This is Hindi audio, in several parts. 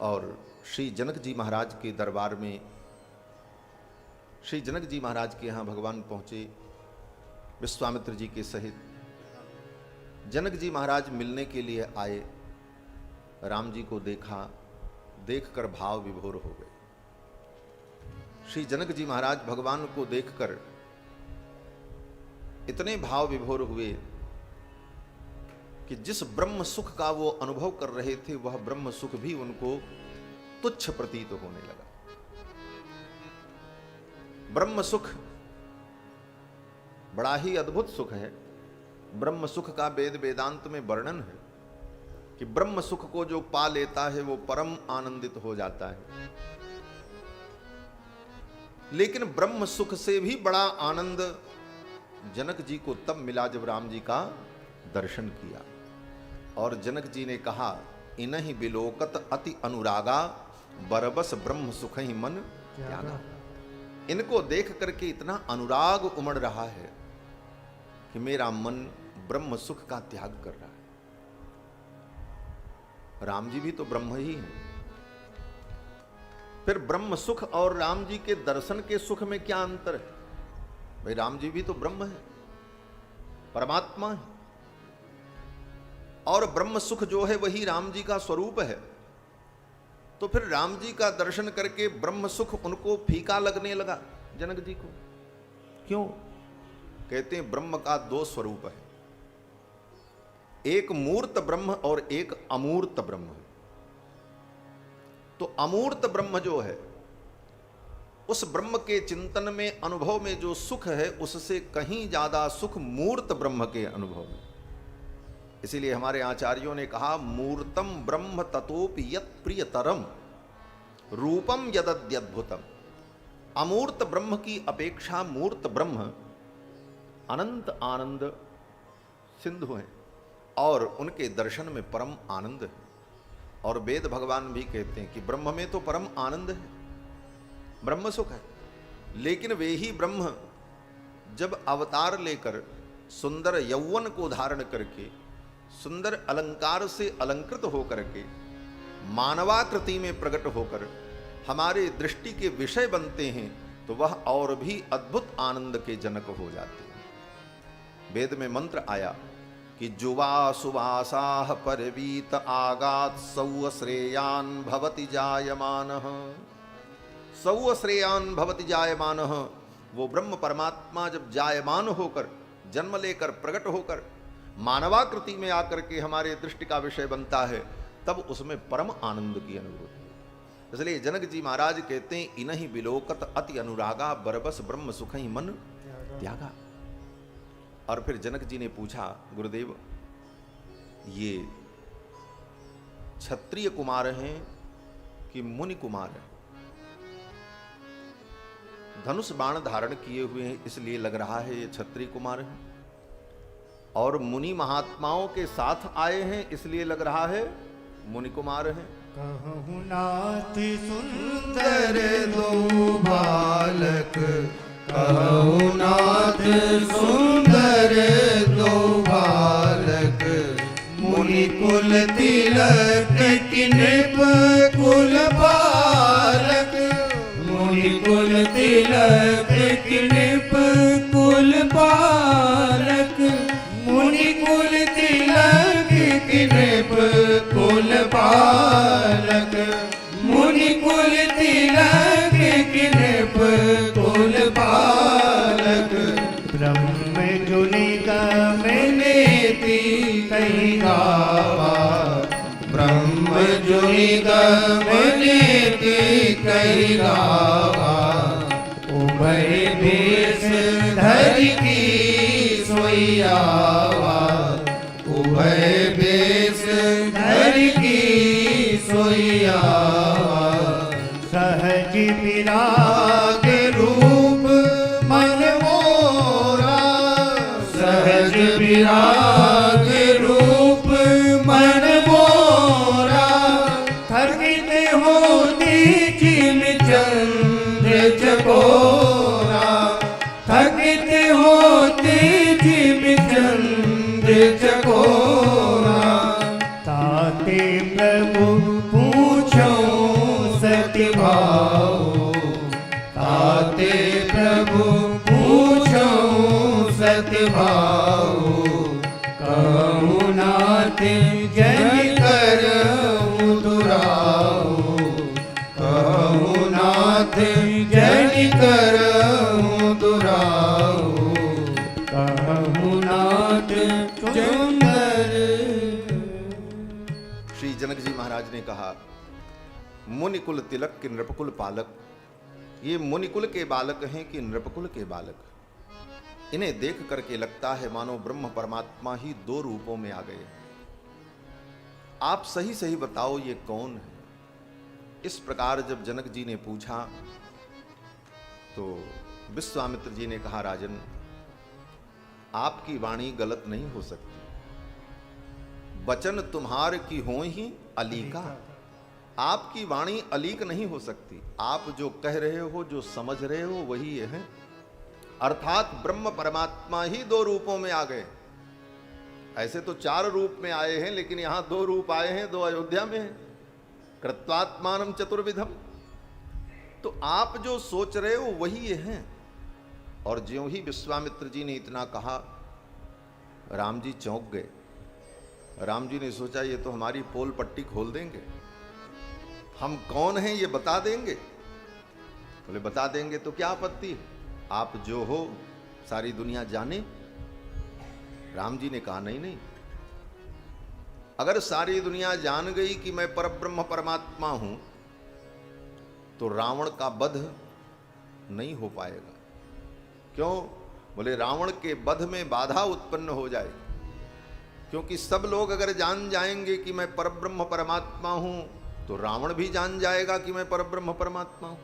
और श्री जनक जी महाराज के दरबार में, श्री जनक जी महाराज के यहाँ भगवान पहुँचे विश्वामित्र जी के सहित। जनक जी महाराज मिलने के लिए आए, राम जी को देखा, देखकर भाव विभोर हो गए। श्री जनक जी महाराज भगवान को देखकर इतने भाव विभोर हुए कि जिस ब्रह्म सुख का वो अनुभव कर रहे थे वह ब्रह्म सुख भी उनको तुच्छ प्रतीत होने लगा। ब्रह्म सुख बड़ा ही अद्भुत सुख है। ब्रह्म सुख का वेद वेदांत में वर्णन है कि ब्रह्म सुख को जो पा लेता है वो परम आनंदित हो जाता है। लेकिन ब्रह्म सुख से भी बड़ा आनंद जनक जी को तब मिला जब राम जी का दर्शन किया। और जनक जी ने कहा, इनहि बिलोकत अति अनुरागा, बरबस ब्रह्म सुख ही मन त्यागा। इनको देख करके इतना अनुराग उमड़ रहा है कि मेरा मन ब्रह्म सुख का त्याग कर रहा है। राम जी भी तो ब्रह्म ही हैं। फिर ब्रह्म सुख और राम जी के दर्शन के सुख में क्या अंतर है? भाई राम जी भी तो ब्रह्म है, परमात्मा है, और ब्रह्म सुख जो है वही राम जी का स्वरूप है। तो फिर राम जी का दर्शन करके ब्रह्म सुख उनको फीका लगने लगा जनक जी को। क्यों? कहते हैं ब्रह्म का दो स्वरूप है, एक मूर्त ब्रह्म और एक अमूर्त ब्रह्म। तो अमूर्त ब्रह्म जो है उस ब्रह्म के चिंतन में, अनुभव में जो सुख है उससे कहीं ज्यादा सुख मूर्त ब्रह्म के अनुभव में। इसीलिए हमारे आचार्यों ने कहा, मूर्तम ब्रह्म ततोपि यत् प्रियतरम रूपम यदद्यद्भुतम। अमूर्त ब्रह्म की अपेक्षा मूर्त ब्रह्म अनंत आनंद सिंधु है और उनके दर्शन में परम आनंद है। और वेद भगवान भी कहते हैं कि ब्रह्म में तो परम आनंद है, ब्रह्म सुख है। लेकिन वे ही ब्रह्म जब अवतार लेकर सुंदर यौवन को धारण करके, सुंदर अलंकार से अलंकृत होकर के, मानवाकृति में प्रकट होकर हमारे दृष्टि के विषय बनते हैं, तो वह और भी अद्भुत आनंद के जनक हो जाते हैं। वेद में मंत्र आया कि जुवा सुवासाह परवीत आगात सौ श्रेयान भवति जायमानः। सौ श्रेयान भवति जायमानः, वो ब्रह्म परमात्मा जब जायमान होकर, जन्म लेकर, प्रकट होकर मानवाकृति में आकर के हमारे दृष्टि का विषय बनता है, तब उसमें परम आनंद की अनुभूति है। इसलिए जनक जी महाराज कहते हैं, इनहि बिलोकत अति अनुरागा, बरबस ब्रह्म सुख ही मन त्यागा। और फिर जनक जी ने पूछा, गुरुदेव ये क्षत्रिय कुमार हैं कि मुनि कुमार हैं? धनुष बाण धारण किए हुए हैं इसलिए लग रहा है ये क्षत्रिय कुमार हैं, और मुनि महात्माओं के साथ आए हैं इसलिए लग रहा है मुनि कुमार हैं। कहूँ नाथ सुंदर दो बालक, कहूँ नाथ सुंदर दो बालक, मुनि कुल तिलक की नृप कुल बालक, मुनि कुल तिलक की नृप कुल बालक, मुनि कुल तिलक की नृप कुल बालक, मुनि कुल तिलक की नृप कुल बालक, ब्रह्म जुनि गमनेति कहि गावा, ब्रह्म जुनि गमनेति कहि गावा, उभय भेष धरि की सोई आवा, उभय भेष धरि की सोई आवा, सहज विराग रूप मन मोरा, सहज विराग रूप मन मोरा, थकित होती जिम चंद्र चकोरा, थकित होती जिम चंद्र चकोरा, ताते प्रभु प्रभु पूछऊं सति भाऊ, ताते प्रभु पूछऊं सति भाऊ, कहूँ नाथ जन करऊं दुराऊ, कहूँ नाथ जन करऊं दुराऊ, कहूँ नाथ सुंदर। श्री जनक जी महाराज ने कहा, मुनिकुल तिलक के नृपकुल पालक, ये मुनिकुल के बालक हैं कि नृपकुल के बालक। इन्हें देख करके लगता है मानो ब्रह्म परमात्मा ही दो रूपों में आ गए। आप सही सही बताओ ये कौन है? इस प्रकार जब जनक जी ने पूछा तो विश्वामित्र जी ने कहा, राजन आपकी वाणी गलत नहीं हो सकती, वचन तुम्हार की हो ही अलीका, आपकी वाणी अलीक नहीं हो सकती। आप जो कह रहे हो, जो समझ रहे हो वही ये है, अर्थात ब्रह्म परमात्मा ही दो रूपों में आ गए। ऐसे तो चार रूप में आए हैं, लेकिन यहां दो रूप आए हैं, दो अयोध्या में है। कृत्वात्मानम चतुर्विधम, तो आप जो सोच रहे हो वही ये हैं। और ज्यों ही विश्वामित्र जी ने इतना कहा, राम जी चौंक गए। राम जी ने सोचा ये तो हमारी पोल पट्टी खोल देंगे, हम कौन हैं ये बता देंगे। बोले बता देंगे तो क्या आपत्ति है, आप जो हो सारी दुनिया जाने। राम जी ने कहा नहीं नहीं, अगर सारी दुनिया जान गई कि मैं परब्रह्म परमात्मा हूं तो रावण का वध नहीं हो पाएगा। क्यों? बोले रावण के वध में बाधा उत्पन्न हो जाएगी, क्योंकि सब लोग अगर जान जाएंगे कि मैं परब्रह्म परमात्मा हूं तो रावण भी जान जाएगा कि मैं परब्रह्म परमात्मा हूं।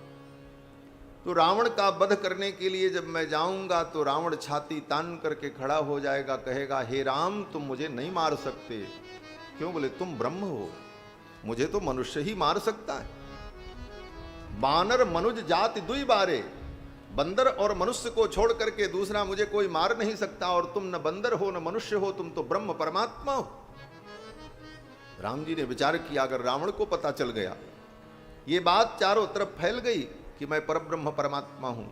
तो रावण का वध करने के लिए जब मैं जाऊंगा तो रावण छाती तान करके खड़ा हो जाएगा, कहेगा हे राम तुम मुझे नहीं मार सकते। क्यों? बोले तुम ब्रह्म हो, मुझे तो मनुष्य ही मार सकता है। बानर मनुज जाति दुई बारे, बंदर और मनुष्य को छोड़ करके दूसरा मुझे कोई मार नहीं सकता। और तुम न बंदर हो न मनुष्य हो, तुम तो ब्रह्म परमात्मा हो। राम जी ने विचार किया, अगर रावण को पता चल गया, ये बात चारों तरफ फैल गई कि मैं परब्रह्म परमात्मा हूं,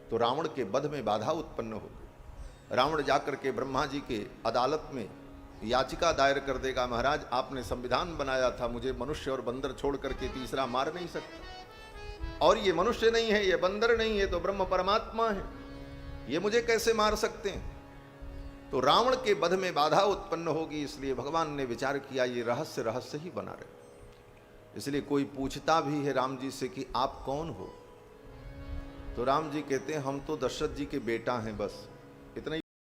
तो रावण के वध में बाधा उत्पन्न होगी। रावण जाकर के ब्रह्मा जी के अदालत में याचिका दायर कर देगा, महाराज आपने संविधान बनाया था, मुझे मनुष्य और बंदर छोड़ करके तीसरा मार नहीं सकता, और ये मनुष्य नहीं है, ये बंदर नहीं है, तो ब्रह्म परमात्मा है, ये मुझे कैसे मार सकते हैं। तो रावण के वध में बाधा उत्पन्न होगी। इसलिए भगवान ने विचार किया ये रहस्य रहस्य ही बना रहे। इसलिए कोई पूछता भी है राम जी से कि आप कौन हो, तो राम जी कहते हैं हम तो दशरथ जी के बेटा हैं, बस इतना ही